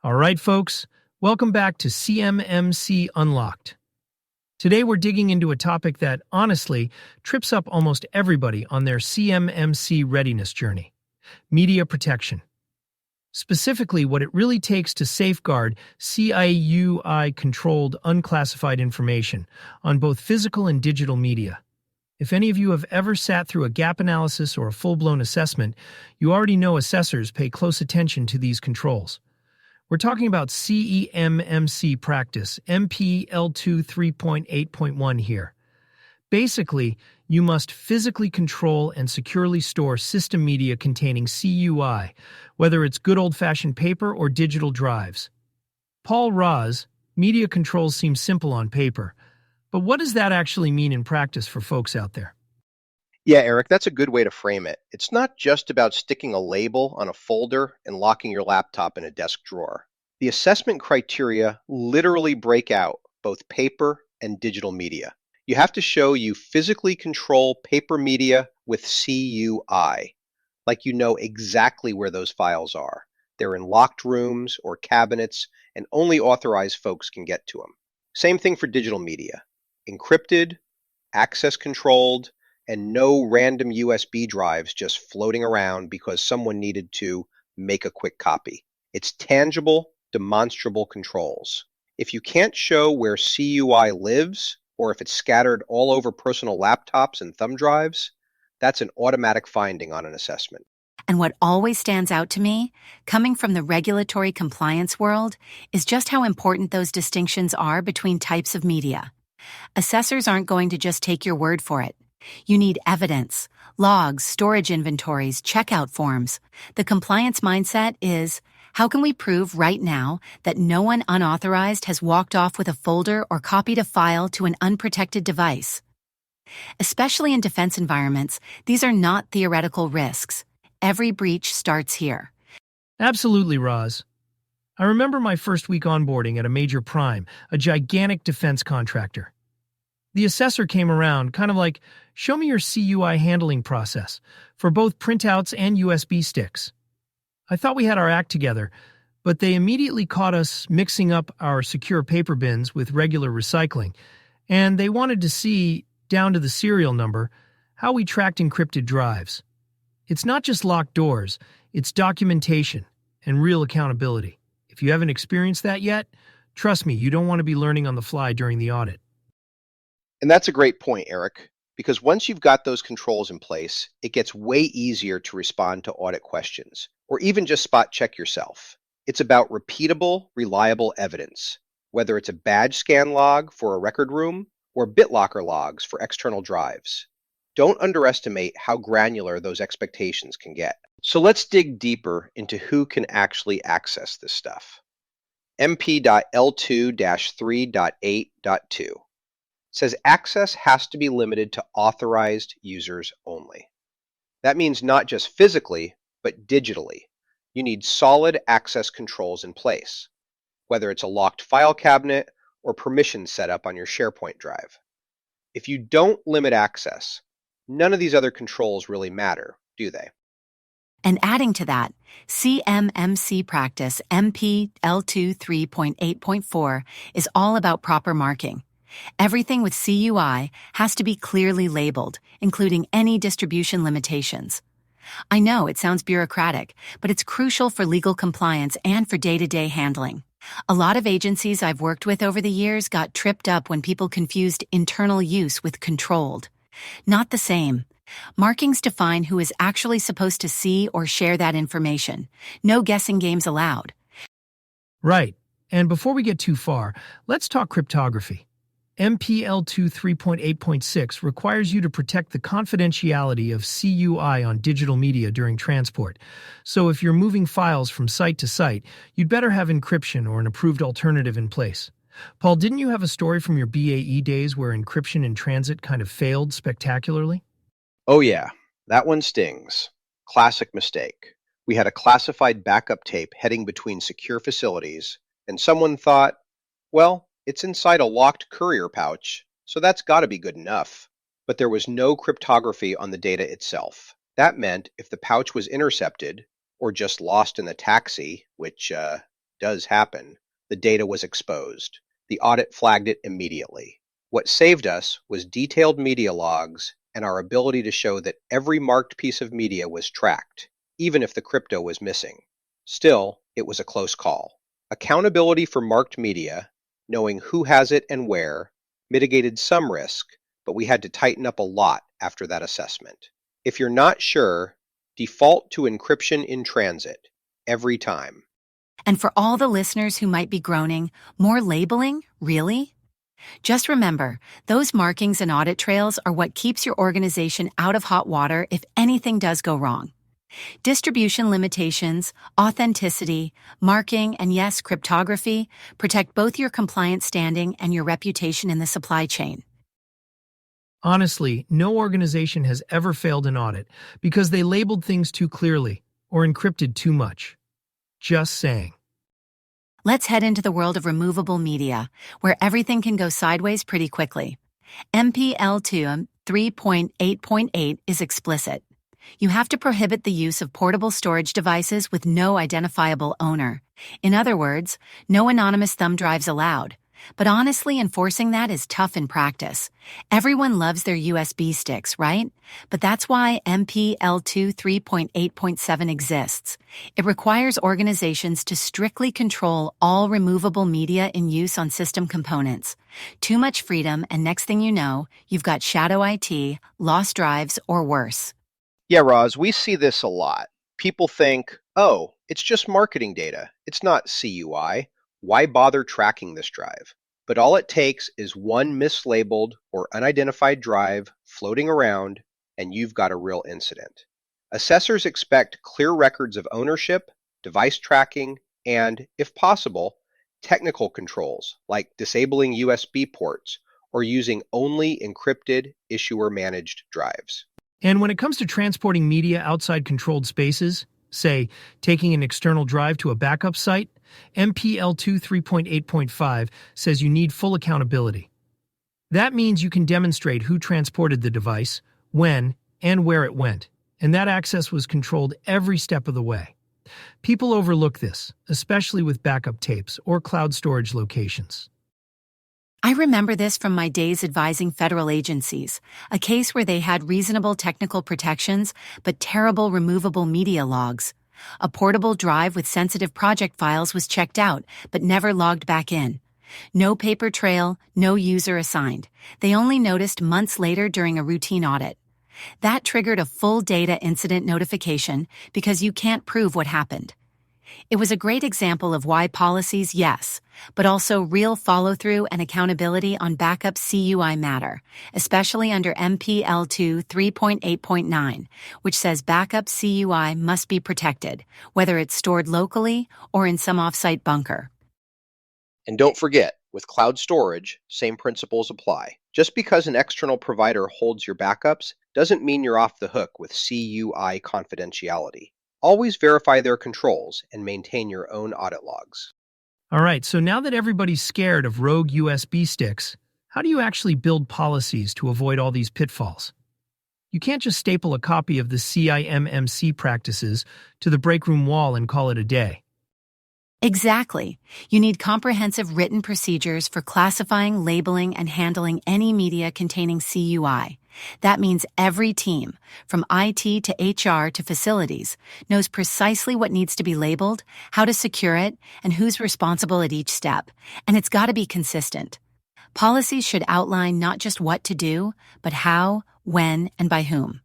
All right, folks, welcome back to CMMC Unlocked. Today we're digging into a topic that, honestly, trips up almost everybody on their CMMC readiness journey: media protection. Specifically, what it really takes to safeguard CIUI controlled unclassified information on both physical and digital media. If any of you have ever sat through a gap analysis or a full-blown assessment, you already know assessors pay close attention to these controls. We're talking about CEMMC practice, MPL2 3.8.1 here. Basically, you must physically control and securely store system media containing CUI, whether it's good old-fashioned paper or digital drives. Paul Raz, media controls seem simple on paper, but what does that actually mean in practice for folks out there? Yeah, Eric, that's a good way to frame it. It's not just about sticking a label on a folder and locking your laptop in a desk drawer. The assessment criteria literally break out both paper and digital media. You have to show you physically control paper media with CUI, like you know exactly where those files are. They're in locked rooms or cabinets, and only authorized folks can get to them. Same thing for digital media. Encrypted, access controlled, and no random USB drives just floating around because someone needed to make a quick copy. It's tangible, demonstrable controls. If you can't show where CUI lives, or if it's scattered all over personal laptops and thumb drives, that's an automatic finding on an assessment. And what always stands out to me, coming from the regulatory compliance world, is just how important those distinctions are between types of media. Assessors aren't going to just take your word for it. You need evidence, logs, storage inventories, checkout forms. The compliance mindset is, how can we prove right now that no one unauthorized has walked off with a folder or copied a file to an unprotected device? Especially in defense environments, these are not theoretical risks. Every breach starts here. Absolutely, Roz. I remember my first week onboarding at a major prime, a gigantic defense contractor. The assessor came around, kind of like, show me your CUI handling process, for both printouts and USB sticks. I thought we had our act together, but they immediately caught us mixing up our secure paper bins with regular recycling, and they wanted to see, down to the serial number, how we tracked encrypted drives. It's not just locked doors, it's documentation and real accountability. If you haven't experienced that yet, trust me, you don't want to be learning on the fly during the audit. And that's a great point, Eric, because once you've got those controls in place, it gets way easier to respond to audit questions, or even just spot check yourself. It's about repeatable, reliable evidence, whether it's a badge scan log for a record room or BitLocker logs for external drives. Don't underestimate how granular those expectations can get. So let's dig deeper into who can actually access this stuff. MP.L2-3.8.2 says access has to be limited to authorized users only. That means not just physically, but digitally. You need solid access controls in place, whether it's a locked file cabinet or permission set up on your SharePoint drive. If you don't limit access, none of these other controls really matter, do they? And adding to that, CMMC practice MPL2 3.8.4 is all about proper marking. Everything with CUI has to be clearly labeled, including any distribution limitations. I know it sounds bureaucratic, but it's crucial for legal compliance and for day-to-day handling. A lot of agencies I've worked with over the years got tripped up when people confused internal use with controlled. Not the same. Markings define who is actually supposed to see or share that information. No guessing games allowed. Right. And before we get too far, let's talk cryptography. MPL2 3.8.6 requires you to protect the confidentiality of CUI on digital media during transport. So if you're moving files from site to site, you'd better have encryption or an approved alternative in place. Paul, didn't you have a story from your BAE days where encryption in transit kind of failed spectacularly? Oh yeah, that one stings. Classic mistake. We had a classified backup tape heading between secure facilities, and someone thought, well, it's inside a locked courier pouch, so that's got to be good enough. But there was no cryptography on the data itself. That meant if the pouch was intercepted, or just lost in the taxi, which does happen, the data was exposed. The audit flagged it immediately. What saved us was detailed media logs and our ability to show that every marked piece of media was tracked, even if the crypto was missing. Still, it was a close call. Accountability for marked media, knowing who has it and where, mitigated some risk, but we had to tighten up a lot after that assessment. If you're not sure, default to encryption in transit every time. And for all the listeners who might be groaning, more labeling? Really? Just remember, those markings and audit trails are what keeps your organization out of hot water if anything does go wrong. Distribution limitations, authenticity, marking, and yes, cryptography protect both your compliance standing and your reputation in the supply chain. Honestly, no organization has ever failed an audit because they labeled things too clearly or encrypted too much. Just saying. Let's head into the world of removable media, where everything can go sideways pretty quickly. MPL2 3.8.8 is explicit. You have to prohibit the use of portable storage devices with no identifiable owner. In other words, no anonymous thumb drives allowed. But honestly, enforcing that is tough in practice. Everyone loves their USB sticks, right? But that's why MPL2 3.8.7 exists. It requires organizations to strictly control all removable media in use on system components. Too much freedom, and next thing you know, you've got shadow IT, lost drives, or worse. Yeah, Roz, we see this a lot. People think, oh, it's just marketing data. It's not CUI. Why bother tracking this drive? But all it takes is one mislabeled or unidentified drive floating around, and you've got a real incident. Assessors expect clear records of ownership, device tracking, and, if possible, technical controls like disabling USB ports or using only encrypted issuer-managed drives. And when it comes to transporting media outside controlled spaces, say, taking an external drive to a backup site, MPL2 3.8.5 says you need full accountability. That means you can demonstrate who transported the device, when, and where it went, and that access was controlled every step of the way. People overlook this, especially with backup tapes or cloud storage locations. I remember this from my days advising federal agencies, a case where they had reasonable technical protections but terrible removable media logs. A portable drive with sensitive project files was checked out but never logged back in. No paper trail, no user assigned. They only noticed months later during a routine audit. That triggered a full data incident notification because you can't prove what happened. It was a great example of why policies, yes, but also real follow-through and accountability on backup CUI matter, especially under MPL2 3.8.9, which says backup CUI must be protected, whether it's stored locally or in some off-site bunker. And don't forget, with cloud storage, same principles apply. Just because an external provider holds your backups doesn't mean you're off the hook with CUI confidentiality. Always verify their controls and maintain your own audit logs. All right, so now that everybody's scared of rogue USB sticks, how do you actually build policies to avoid all these pitfalls? You can't just staple a copy of the CMMC practices to the break room wall and call it a day. Exactly. You need comprehensive written procedures for classifying, labeling, and handling any media containing CUI. That means every team, from IT to HR to facilities, knows precisely what needs to be labeled, how to secure it, and who's responsible at each step. And it's got to be consistent. Policies should outline not just what to do, but how, when, and by whom.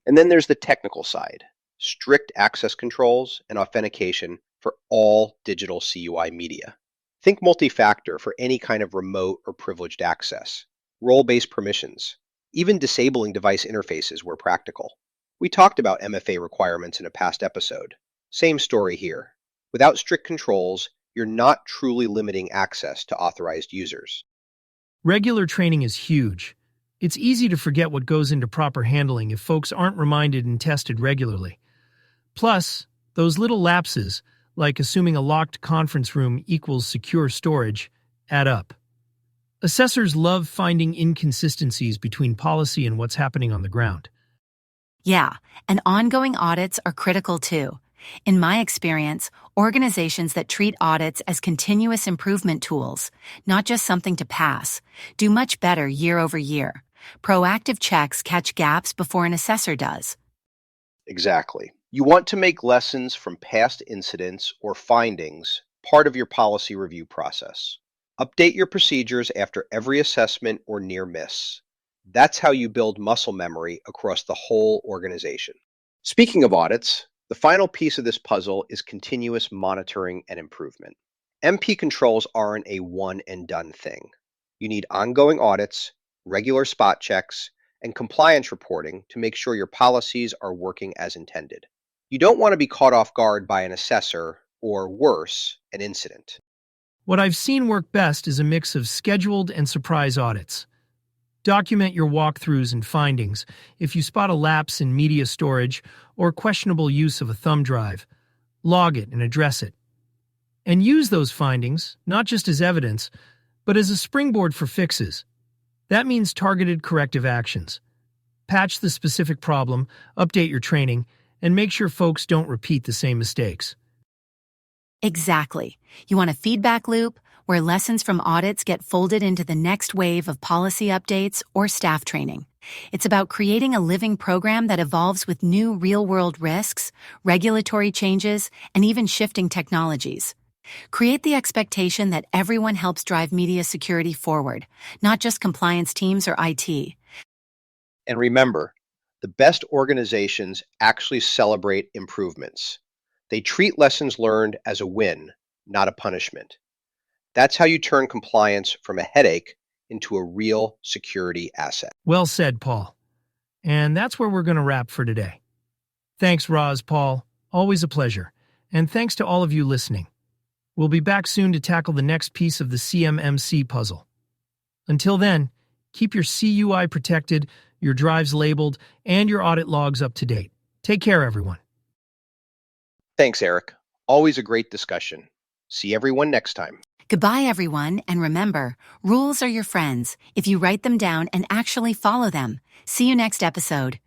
And then there's the technical side, strict access controls and authentication for all digital CUI media. Think multi-factor for any kind of remote or privileged access, role-based permissions, even disabling device interfaces where practical. We talked about MFA requirements in a past episode. Same story here. Without strict controls, you're not truly limiting access to authorized users. Regular training is huge. It's easy to forget what goes into proper handling if folks aren't reminded and tested regularly. Plus, those little lapses, like assuming a locked conference room equals secure storage, add up. Assessors love finding inconsistencies between policy and what's happening on the ground. Yeah, and ongoing audits are critical too. In my experience, organizations that treat audits as continuous improvement tools, not just something to pass, do much better year over year. Proactive checks catch gaps before an assessor does. Exactly. You want to make lessons from past incidents or findings part of your policy review process. Update your procedures after every assessment or near miss. That's how you build muscle memory across the whole organization. Speaking of audits, the final piece of this puzzle is continuous monitoring and improvement. MP controls aren't a one and done thing. You need ongoing audits, regular spot checks, and compliance reporting to make sure your policies are working as intended. You don't want to be caught off guard by an assessor or, worse, an incident. What I've seen work best is a mix of scheduled and surprise audits. Document your walkthroughs and findings. If you spot a lapse in media storage or questionable use of a thumb drive, log it and address it. And use those findings, not just as evidence, but as a springboard for fixes. That means targeted corrective actions. Patch the specific problem, update your training, and make sure folks don't repeat the same mistakes. Exactly. You want a feedback loop where lessons from audits get folded into the next wave of policy updates or staff training. It's about creating a living program that evolves with new real-world risks, regulatory changes, and even shifting technologies. Create the expectation that everyone helps drive media security forward, not just compliance teams or IT. And remember, the best organizations actually celebrate improvements. They treat lessons learned as a win, not a punishment. That's how you turn compliance from a headache into a real security asset. Well said, Paul. And that's where we're going to wrap for today. Thanks, Roz, Paul. Always a pleasure. And thanks to all of you listening. We'll be back soon to tackle the next piece of the CMMC puzzle. Until then, keep your CUI protected, your drives labeled, and your audit logs up to date. Take care, everyone. Thanks, Eric. Always a great discussion. See everyone next time. Goodbye, everyone, and remember, rules are your friends if you write them down and actually follow them. See you next episode.